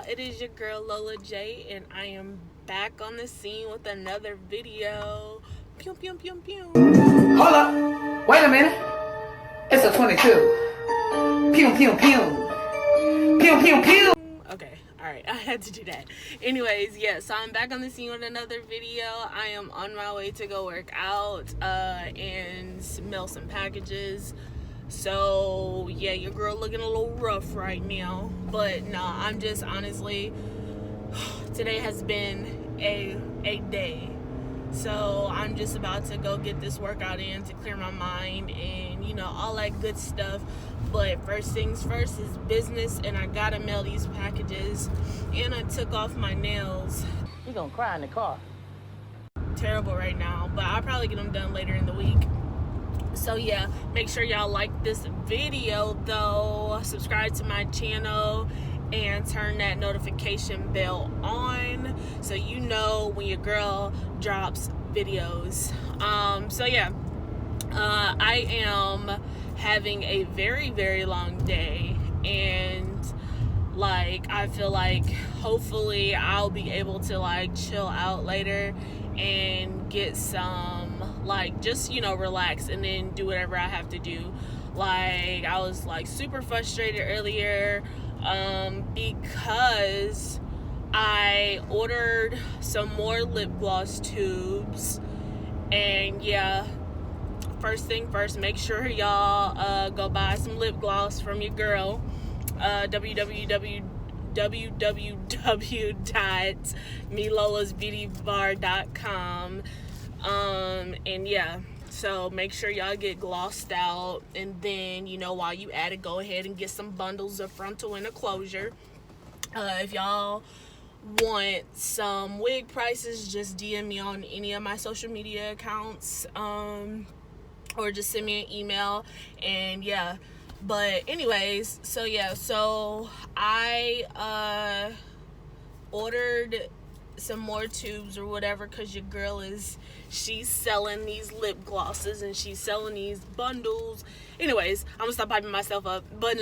it is your girl Lola J, and I am back on the scene with another video. Pew, pew, pew, pew. Hold up. Wait a minute. It's a 22. Pew, pew, pew. Pew, pew, pew. Okay, alright, I had to do that. Anyways, yeah, so I'm back on the scene with another video. I am on my way to go work out and mail some packages. So, yeah, your girl looking a little rough right now. But, nah, I'm just honestly, today has been a day. So, I'm just about to go get this workout in to clear my mind and, you know, all that good stuff. But first things first is business, and I gotta mail these packages. And I took off my nails. You're gonna cry in the car. Terrible right now, but I'll probably get them done later in the week. So yeah, make sure y'all like this video though, subscribe to my channel, and turn that notification bell on so you know when your girl drops videos. So yeah, I am having a very, very long day, and like I feel like hopefully I'll be able to like chill out later and get some like just, you know, relax and then do whatever I have to do. Like I was like super frustrated earlier because I ordered some more lip gloss tubes, and yeah, first thing first, make sure y'all go buy some lip gloss from your girl. www.melolasbeautybar.com. And yeah, so make sure y'all get glossed out, and then, you know, while you at it, go ahead and get some bundles of frontal and a closure. If y'all want some wig prices, just DM me on any of my social media accounts, or just send me an email. And yeah, but anyways, so yeah, so I ordered some more tubes or whatever, because your girl she's selling these lip glosses and she's selling these bundles. Anyways, I'm gonna stop hyping myself up, but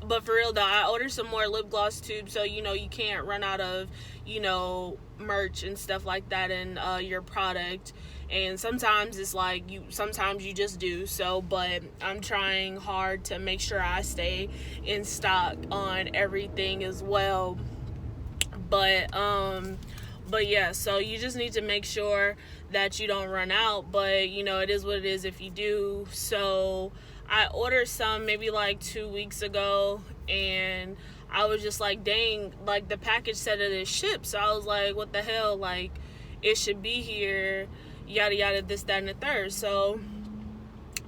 but for real though, I ordered some more lip gloss tubes, so you know you can't run out of, you know, merch and stuff like that in your product. And sometimes it's like sometimes you just do. So, but I'm trying hard to make sure I stay in stock on everything as well. But yeah, so you just need to make sure that you don't run out, but you know, it is what it is if you do. So I ordered some maybe like 2 weeks ago, and I was just like, dang, like the package said it is shipped. So I was like, what the hell, like it should be here, yada yada, this, that, and the third. So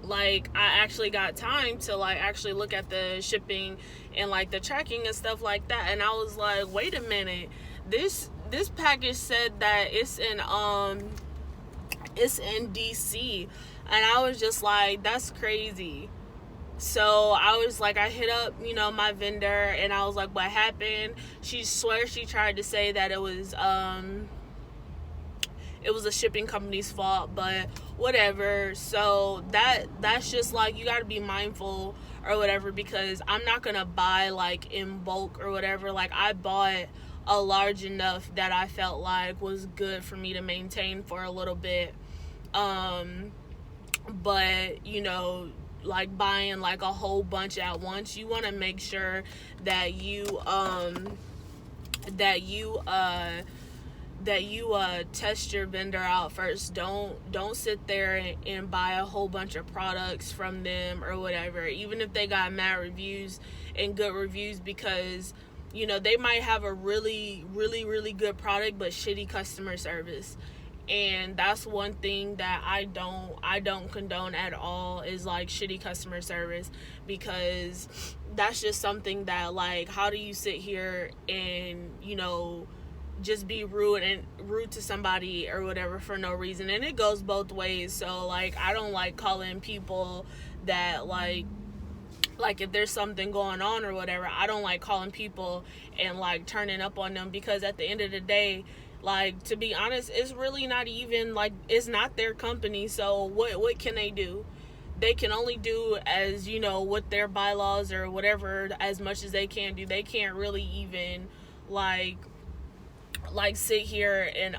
like I actually got time to like actually look at the shipping and like the tracking and stuff like that, and I was like, wait a minute, this package said that it's in DC, and I was just like, that's crazy. So I was like, I hit up, you know, my vendor, and I was like, what happened? She swears she tried to say that it was a shipping company's fault, but whatever. So that's just like, you got to be mindful or whatever, because I'm not gonna buy like in bulk or whatever. Like I bought a large enough that I felt like was good for me to maintain for a little bit, but you know, like buying like a whole bunch at once, you want to make sure that you test your vendor out first. Don't sit there and buy a whole bunch of products from them or whatever, even if they got mad reviews and good reviews, because you know they might have a really, really, really good product but shitty customer service. And that's one thing that I don't condone at all, is like shitty customer service, because that's just something that, like, how do you sit here and, you know, just be rude to somebody or whatever for no reason? And it goes both ways. So like I don't like calling people that like if there's something going on or whatever, I don't like calling people and like turning up on them, because at the end of the day, like, to be honest, it's really not even like, it's not their company. So what can they do? They can only do, as you know, what their bylaws or whatever, as much as they can do. They can't really even like sit here and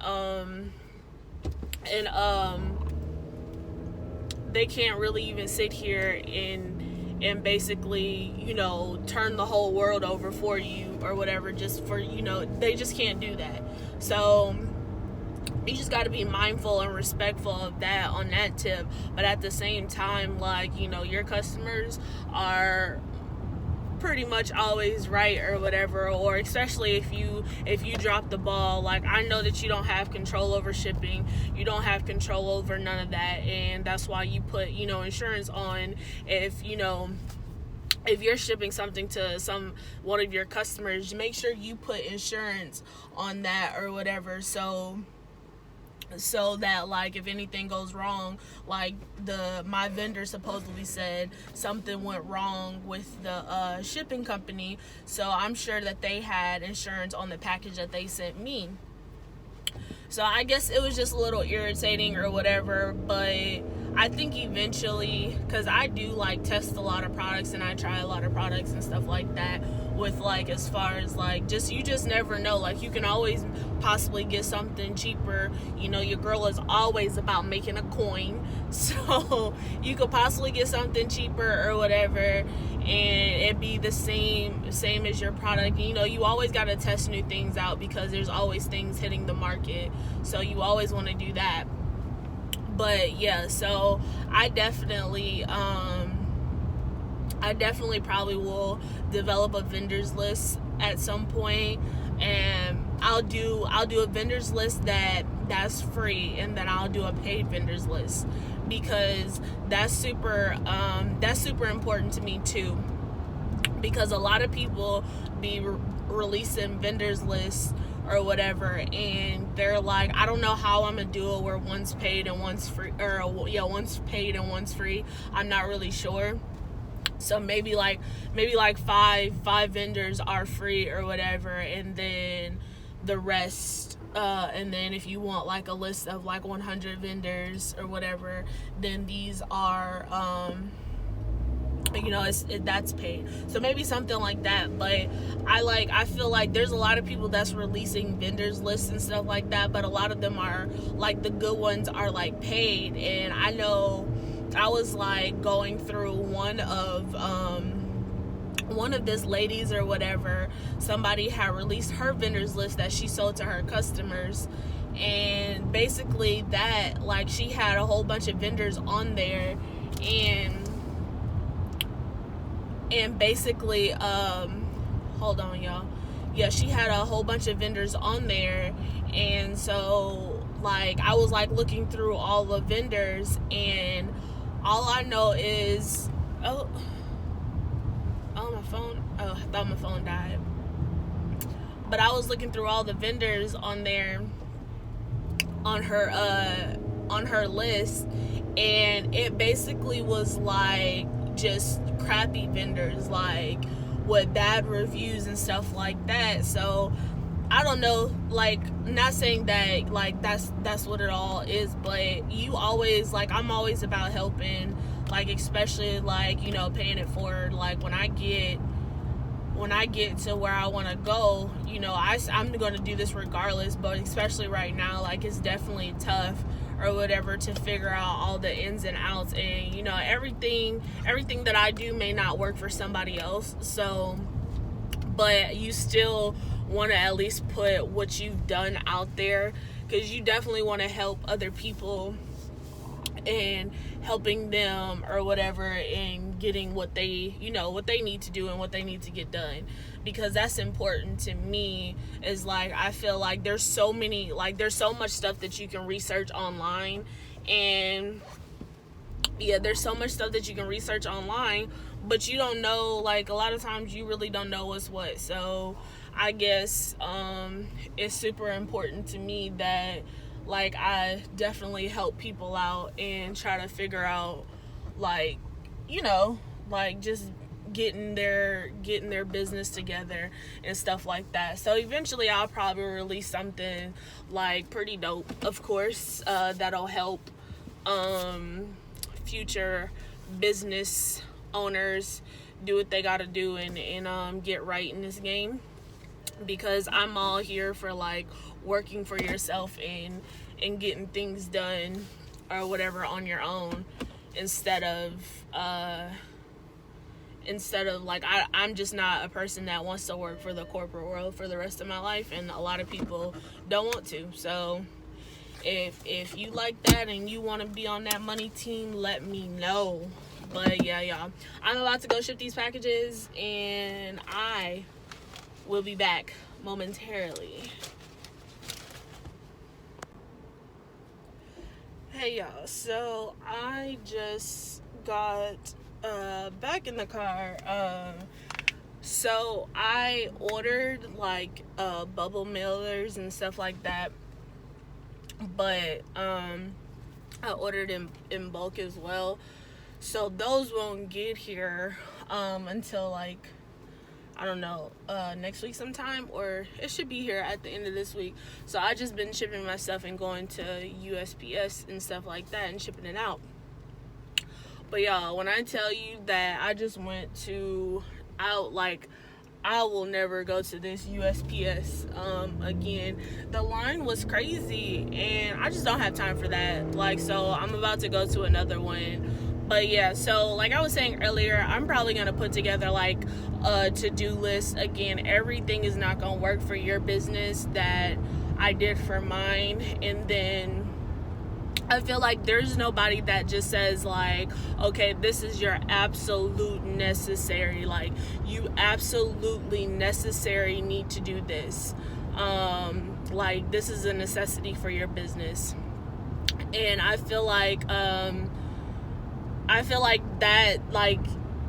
they can't really even sit here and basically, you know, turn the whole world over for you or whatever, just for, you know, they just can't do that. So you just got to be mindful and respectful of that on that tip. But at the same time, like, you know, your customers are pretty much always right or whatever, or especially if you drop the ball. Like, I know that you don't have control over shipping, you don't have control over none of that, and that's why you put, you know, insurance on. If, you know, if you're shipping something to one of your customers, make sure you put insurance on that or whatever, so that, like, if anything goes wrong, like my vendor supposedly said something went wrong with the shipping company, so I'm sure that they had insurance on the package that they sent me. So I guess it was just a little irritating or whatever, but I think eventually, because I do like test a lot of products and I try a lot of products and stuff like that, with, like, as far as, like, you just never know. Like, you can always possibly get something cheaper. You know, your girl is always about making a coin, so you could possibly get something cheaper or whatever, and it be the same as your product. You know, you always got to test new things out because there's always things hitting the market, so you always want to do that. But yeah, so I definitely probably will develop a vendors list at some point, and I'll do a vendors list that's free, and then I'll do a paid vendors list, because that's super important to me too, because a lot of people be releasing vendors lists or whatever, and they're like, I don't know how I'm gonna do it where one's paid and one's free, or one's paid and one's free. I'm not really sure. So maybe like five vendors are free or whatever, and then the rest, and then if you want like a list of like 100 vendors or whatever, then these are you know, that's paid. So maybe something like that. But I feel like there's a lot of people that's releasing vendors lists and stuff like that, but a lot of them are like, the good ones are like paid. And I know I was like going through one of this ladies or whatever, somebody had released her vendors list that she sold to her customers, and basically that, like, she had a whole bunch of vendors on there, and basically hold on, y'all. Yeah, she had a whole bunch of vendors on there, and so, like, I was like looking through all the vendors, and all I know is my phone. Oh, I thought my phone died. But I was looking through all the vendors on there on her list, and it basically was like just crappy vendors, like with bad reviews and stuff like that. So I don't know, like, not saying that like that's what it all is, but you always, like, I'm always about helping, like, especially like, you know, paying it forward. Like, when I get to where I want to go, you know, I'm going to do this regardless, but especially right now, like, it's definitely tough or whatever to figure out all the ins and outs, and, you know, everything that I do may not work for somebody else, so, but you still want to at least put what you've done out there, because you definitely want to help other people and helping them or whatever, and getting what they, you know, what they need to do and what they need to get done, because that's important to me. Is like, I feel like there's so much stuff that you can research online, and yeah, there's so much stuff that you can research online, but you don't know, like, a lot of times you really don't know what's what. So I guess it's super important to me that, like, I definitely help people out and try to figure out, like, you know, like, just getting their business together and stuff like that. So eventually I'll probably release something like pretty dope, of course, that'll help future business owners do what they gotta do and get right in this game. because I'm all here for like working for yourself and getting things done or whatever on your own, instead of like I'm just not a person that wants to work for the corporate world for the rest of my life, and a lot of people don't want to. So if you like that and you want to be on that money team, let me know. But yeah, y'all, I'm about to go ship these packages, and I will be back momentarily. Hey y'all, so I just got back in the car. So I ordered like bubble mailers and stuff like that, but I ordered in bulk as well. So those won't get here until like, I don't know, next week sometime, or it should be here at the end of this week. So I just been shipping my stuff and going to USPS and stuff like that and shipping it out. But y'all, when I tell you that I just went to out, like, I will never go to this USPS again. The line was crazy, and I just don't have time for that. Like, so I'm about to go to another one. But yeah, so like I was saying earlier, I'm probably going to put together like a to-do list. Again, everything is not going to work for your business that I did for mine. And then I feel like there's nobody that just says like, okay, this is your absolute necessary, like you absolutely necessary need to do this. Like this is a necessity for your business. And I feel like that, like,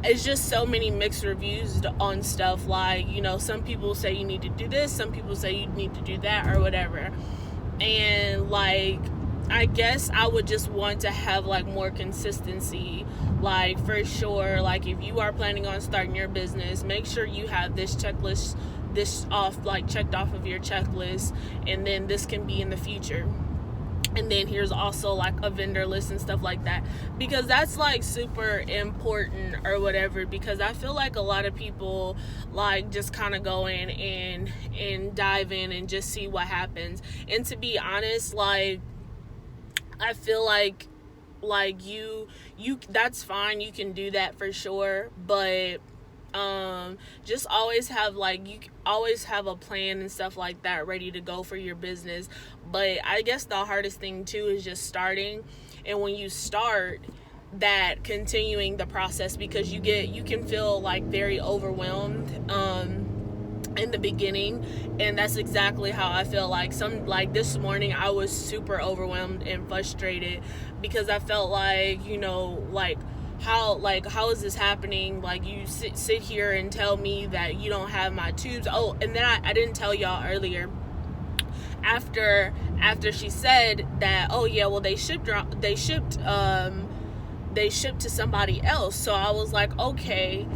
it's just so many mixed reviews on stuff. Like, you know, some people say you need to do this, some people say you need to do that, or whatever. And like, I guess I would just want to have like more consistency. Like, for sure, like if you are planning on starting your business, make sure you have this checklist, this off, like checked off of your checklist, and then this can be in the future. And then here's also like a vendor list and stuff like that, because that's like super important or whatever. Because I feel like a lot of people like just kind of go in and dive in and just see what happens. And to be honest, like I feel like you that's fine, you can do that for sure, but just always have like, you always have a plan and stuff like that ready to go for your business. But I guess the hardest thing too is just starting, and when you start, that continuing the process, because you can feel like very overwhelmed in the beginning. And that's exactly how I feel. Like this morning I was super overwhelmed and frustrated, because I felt like, you know, like how is this happening? Like, you sit here and tell me that you don't have my tubes. Oh, and then I didn't tell y'all earlier, after she said that, oh yeah, well they shipped to somebody else. So I was like, okay,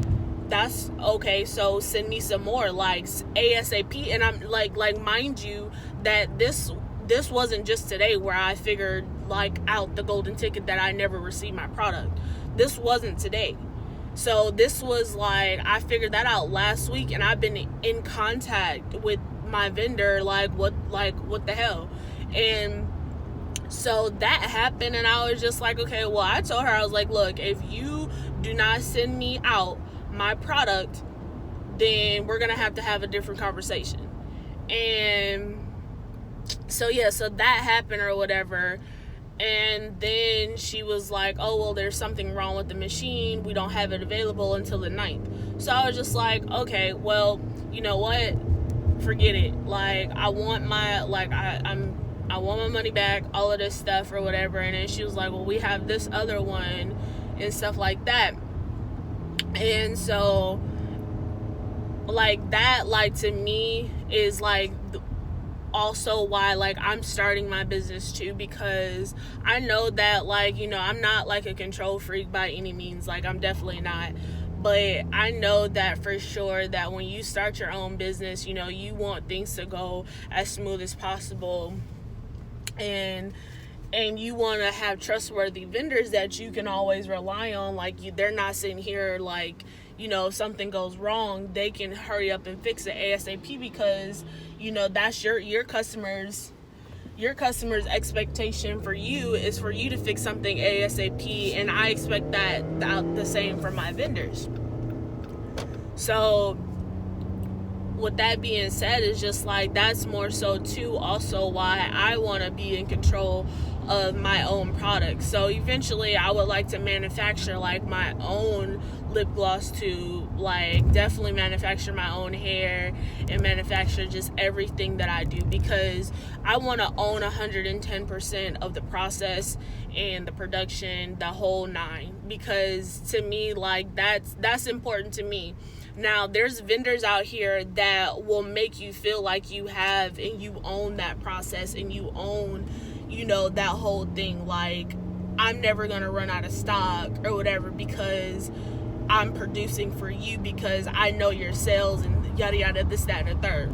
that's okay, so send me some more, like ASAP. And I'm like mind you that this wasn't just today where I figured like out the golden ticket that I never received my product. This wasn't today. So this was like, I figured that out last week, and I've been in contact with my vendor, like what the hell. And so that happened, and I was just like, okay, well, I told her, I was like, look, if you do not send me out my product, then we're gonna have to have a different conversation. And so yeah, so that happened or whatever. And then she was like, oh, well, there's something wrong with the machine, we don't have it available until the 9th. So I was just like, okay, well, you know what, forget it. Like, I want my, like, I want my money back, all of this stuff or whatever. And then she was like, well, we have this other one and stuff like that. And so like that, like, to me is like also why like I'm starting my business too, because I know that, like, you know, I'm not like a control freak by any means, like I'm definitely not, but I know that for sure that when you start your own business, you know, you want things to go as smooth as possible, and you want to have trustworthy vendors that you can always rely on. Like, they're not sitting here like, if something goes wrong, they can hurry up and fix it ASAP, because that's your customers. Your customer's expectation for you is for you to fix something ASAP, and I expect that the same from my vendors. So with that being said, it's just like, that's more so too also why I want to be in control of my own products. So eventually I would like to manufacture like my own lip gloss tube, like definitely manufacture my own hair, and manufacture just everything that I do, because I want to own 110% of the process and the production, the whole nine, because to me, like, that's important to me. Now, there's vendors out here that will make you feel like you have and you own that process, and you own, that whole thing. Like, I'm never going to run out of stock or whatever because I'm producing for you, because I know your sales and yada yada, this, that, and the third.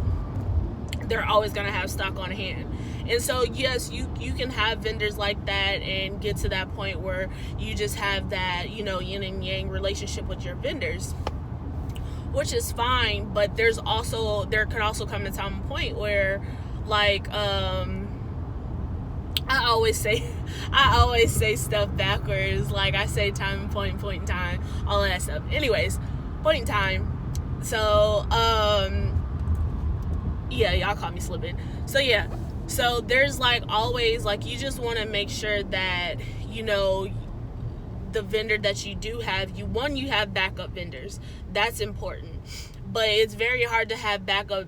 They're always going to have stock on hand. And so, yes, you can have vendors like that and get to that point where you just have that, yin and yang relationship with your vendors, which is fine. But there could also come a time and point where, like, I always say stuff backwards. Like, I say time and point in time, all of that stuff. Anyways, point in time. So, yeah, y'all caught me slipping. So, yeah. So, there's, like, always, like, you just want to make sure that, the vendor that you do have, you have backup vendors. That's important. But it's very hard to have a backup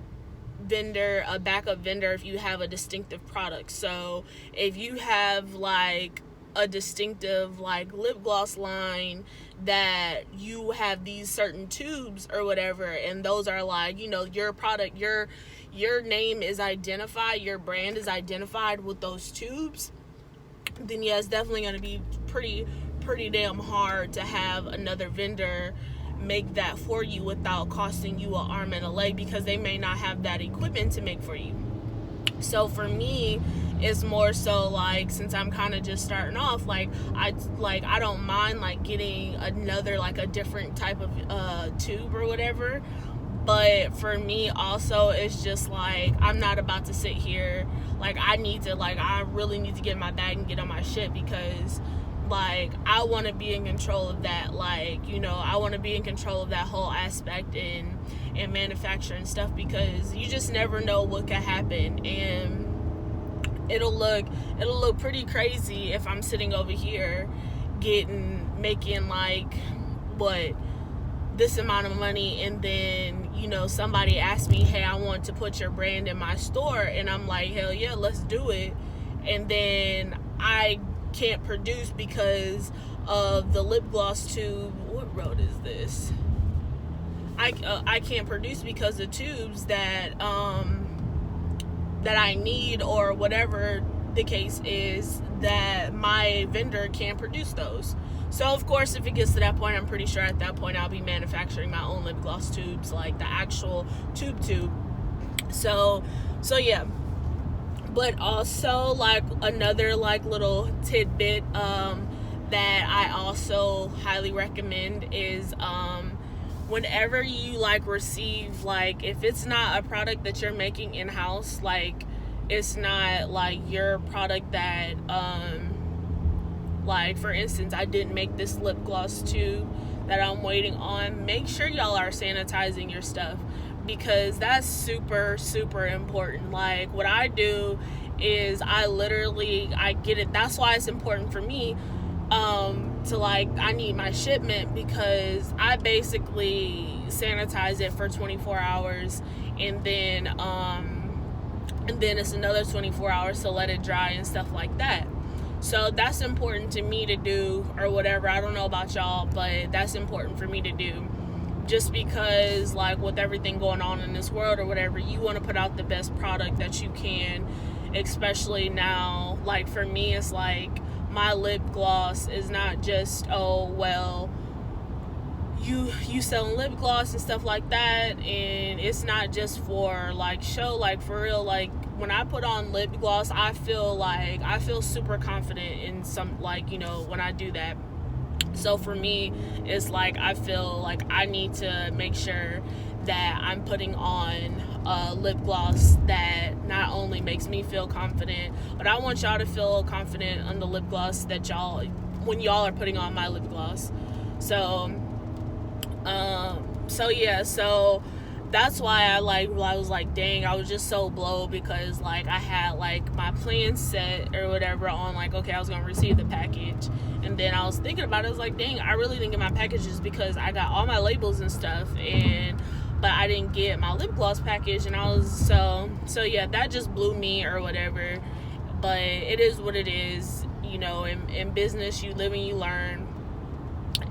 vendor if you have a distinctive product. So if you have like a distinctive like lip gloss line that you have these certain tubes or whatever, and those are like, your product, your name is identified, your brand is identified with those tubes, then yeah, it's definitely going to be pretty damn hard to have another vendor make that for you without costing you an arm and a leg, because they may not have that equipment to make for you. So for me, it's more so like, since I'm kind of just starting off, I don't mind like getting another, like a different type of tube or whatever. But for me also, it's just like, I'm not about to sit here, like I really need to get in my bag and get on my shit, because like I want to be in control of that. Like, I want to be in control of that whole aspect in manufacturing stuff, because you just never know what could happen, and it'll look pretty crazy if I'm sitting over here making like this amount of money, and then somebody asks me, hey, I want to put your brand in my store, and I'm like, hell yeah, let's do it, and then I can't produce because of the lip gloss tube. What road is this? I can't produce because the tubes that I need, or whatever the case is, that my vendor can't produce those. So of course, if it gets to that point, I'm pretty sure at that point I'll be manufacturing my own lip gloss tubes, like the actual tube. So yeah. But also, like, another like little tidbit that I also highly recommend is whenever you like receive, like, if it's not a product that you're making in-house, like it's not like your product that like, for instance, I didn't make this lip gloss tube that I'm waiting on, make sure y'all are sanitizing your stuff, because that's super, super important. Like, what I do is I get it. That's why it's important for me to, like, I need my shipment, because I basically sanitize it for 24 hours, and then it's another 24 hours to let it dry and stuff like that. So that's important to me to do, or whatever. I don't know about y'all, but that's important for me to do. Just because, like, with everything going on in this world or whatever, you want to put out the best product that you can, especially now. Like, for me, it's like, my lip gloss is not just, oh, well, you selling lip gloss and stuff like that, and it's not just for, like, show. Like, for real, like, when I put on lip gloss, I feel super confident in some, like, when I do that. So for me, it's like I feel like I need to make sure that I'm putting on a lip gloss that not only makes me feel confident, but I want y'all to feel confident on the lip gloss that y'all, when y'all are putting on my lip gloss. So so that's why I was like, dang, I was just so blown, because like I had like my plan set or whatever on, like, okay, I was gonna receive the package, and then I was thinking about it, I was like, dang, I really didn't get my packages because I got all my labels and stuff, but I didn't get my lip gloss package, and I was so yeah, that just blew me or whatever. But it is what it is, you know. In business, you live and you learn.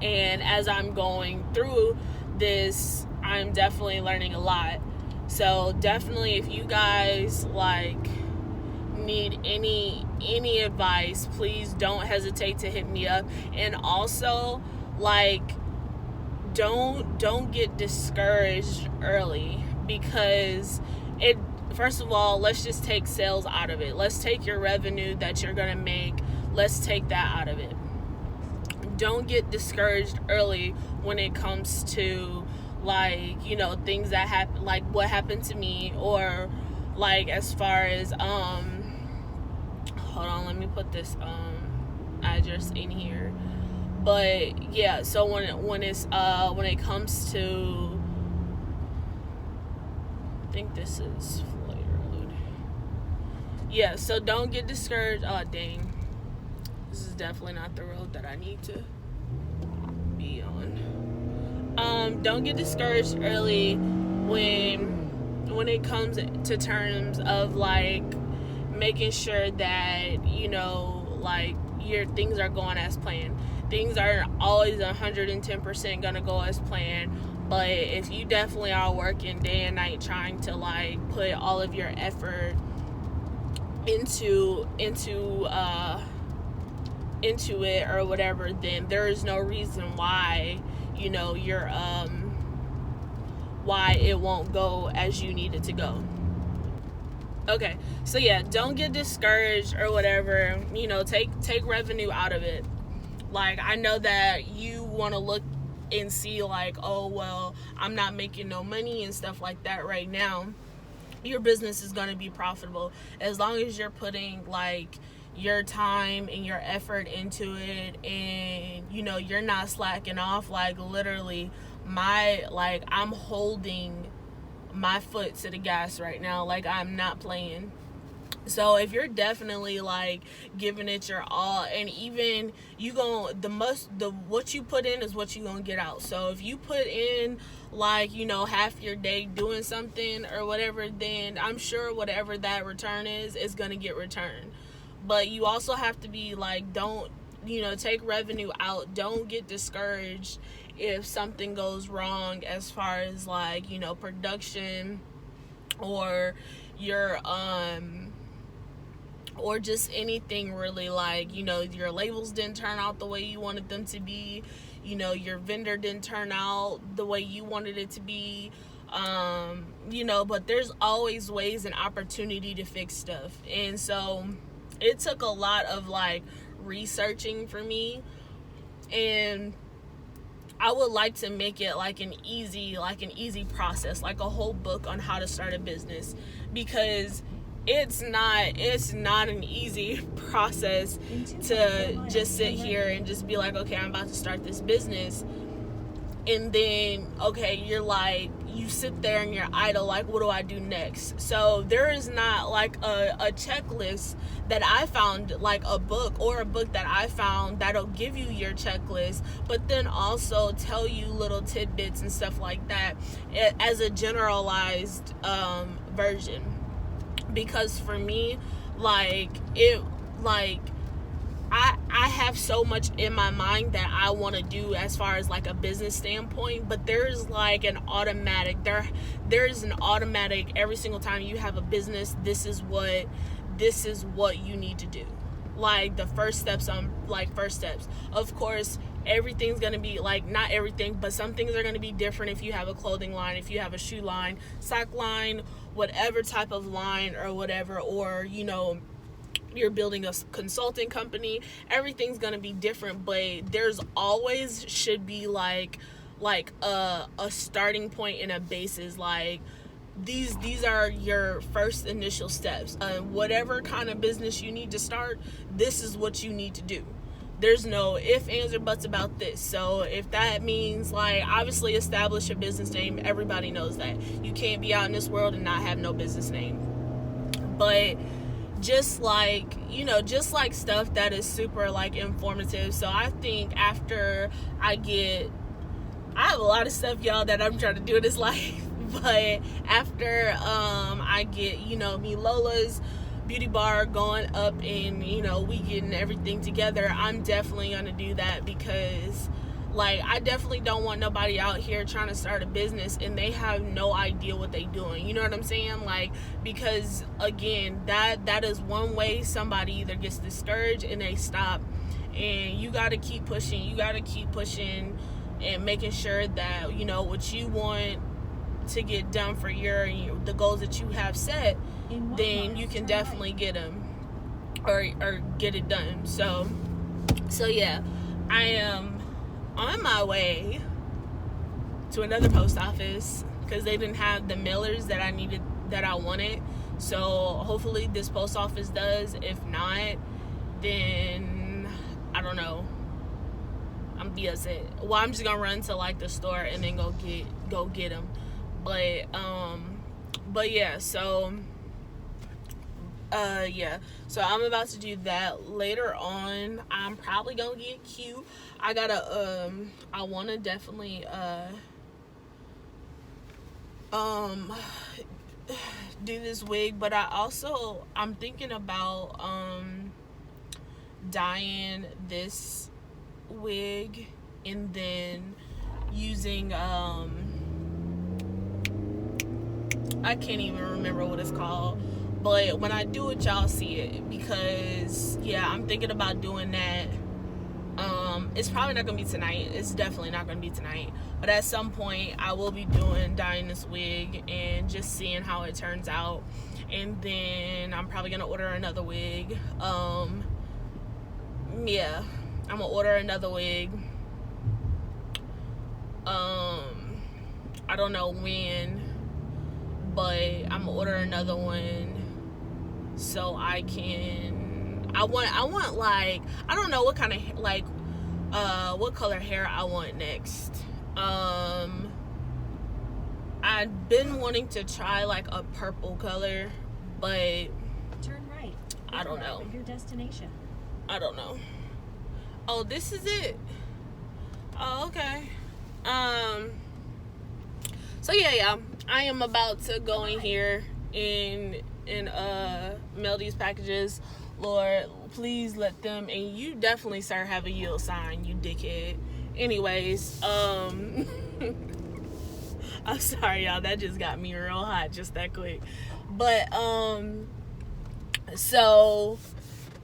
And as I'm going through this, I'm definitely learning a lot. So definitely, if you guys like need any advice, please don't hesitate to hit me up. And also, like, don't get discouraged early, because it, first of all, let's just take sales out of it. Let's take your revenue that you're gonna make, let's take that out of it. Don't get discouraged early when it comes to, like, you know, things that happen, like what happened to me, or like as far as hold on, let me put this address in here. But yeah, so when it comes to, I think this is Floyd Road. Yeah, so don't get discouraged. Oh dang, this is definitely not the road that I need to be on. Don't get discouraged early when it comes to terms of like making sure that, you know, like your things are going as planned. Things aren't always 110% gonna go as planned, but if you definitely are working day and night trying to like put all of your effort into it or whatever, then there is no reason why, you know, why it won't go as you need it to go. Okay, so yeah, don't get discouraged or whatever, you know, take revenue out of it. Like, I know that you want to look and see like, oh, well, I'm not making no money and stuff like that right now. Your business is going to be profitable as long as you're putting like your time and your effort into it, and you know, you're not slacking off. Like, literally, I'm holding my foot to the gas right now. Like, I'm not playing. So if you're definitely like giving it your all, and even what you put in is what you gonna get out. So if you put in like, you know, half your day doing something or whatever, then I'm sure whatever that return is gonna get returned. But you also have to be like, don't, you know, take revenue out. Don't get discouraged if something goes wrong as far as like, you know, production or your or just anything really, like, you know, your labels didn't turn out the way you wanted them to be, you know, your vendor didn't turn out the way you wanted it to be, you know, but there's always ways and opportunity to fix stuff. And so it took a lot of like researching for me, and I would like to make it like an easy process, like a whole book on how to start a business, because it's not an easy process to just sit here and just be like, okay, I'm about to start this business, and then, okay, you're like, you sit there and you're idle, like, what do I do next? So there is not like a checklist that I found, like a book that I found that'll give you your checklist, but then also tell you little tidbits and stuff like that as a generalized version. Because for me, like, I have so much in my mind that I want to do as far as like a business standpoint, but there's like an automatic, there's an automatic every single time you have a business, this is what you need to do. Like, the first steps. Of course, everything's going to be like, not everything, but some things are going to be different if you have a clothing line, if you have a shoe line, sock line, whatever type of line or whatever, or, you know, you're building a consulting company, everything's gonna be different, but there's always should be like a starting point and a basis. Like these are your first initial steps. Whatever kind of business you need to start, this is what you need to do. There's no ifs, ands, or buts about this. So if that means, like, obviously establish a business name, everybody knows that. You can't be out in this world and not have no business name. But just like, just like stuff that is super like informative. So I think after I have a lot of stuff, y'all, that I'm trying to do in this life. But after I get, me Lola's beauty bar going up and, we getting everything together, I'm definitely going to do that, because like I definitely don't want nobody out here trying to start a business and they have no idea what they doing. You know what I'm saying? Like, because again, that is one way somebody either gets discouraged and they stop. And you got to keep pushing. You got to keep pushing and making sure that, what you want to get done for the goals that you have set, then you can definitely get them or get it done. So yeah, I am on my way to another post office because they didn't have the mailers that I wanted. So hopefully this post office does. If not, then I don't know. I'm upset. Well, I'm just gonna run to like the store and then go get them. But yeah, so so I'm about to do that later on. I'm probably gonna get cute. I want to definitely do this wig, but I'm thinking about dyeing this wig and then using I can't even remember what it's called, but when I do it, y'all see it, because yeah, I'm thinking about doing that. It's probably not gonna be tonight. It's definitely not gonna be tonight, but at some point I will be dyeing this wig and just seeing how it turns out. And then I'm probably gonna order another wig. Yeah, I'm gonna order another wig. I don't know when, but I'm gonna order another one so I want like, I don't know what kind of like what color hair I want next. I've been wanting to try like a purple color, but turn right. I don't know. Your destination. I don't know. Oh, this is it. Oh, okay. So yeah, I am about to go in here and mail these packages. Lord, please let them, and you definitely, sir, have a yield sign, you dickhead. Anyways, I'm sorry, y'all, that just got me real hot just that quick. But so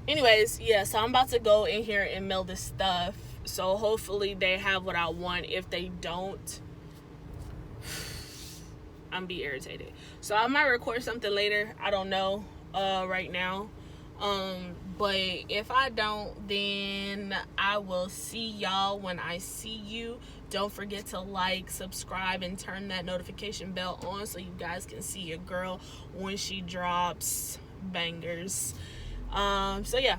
anyways, yeah, so I'm about to go in here and mail this stuff. So hopefully they have what I want. If they don't, I'm be irritated. So I might record something later. I don't know right now. But if I don't, then I will see y'all when I see you. Don't forget to like, subscribe, and turn that notification bell on so you guys can see your girl when she drops bangers. So yeah.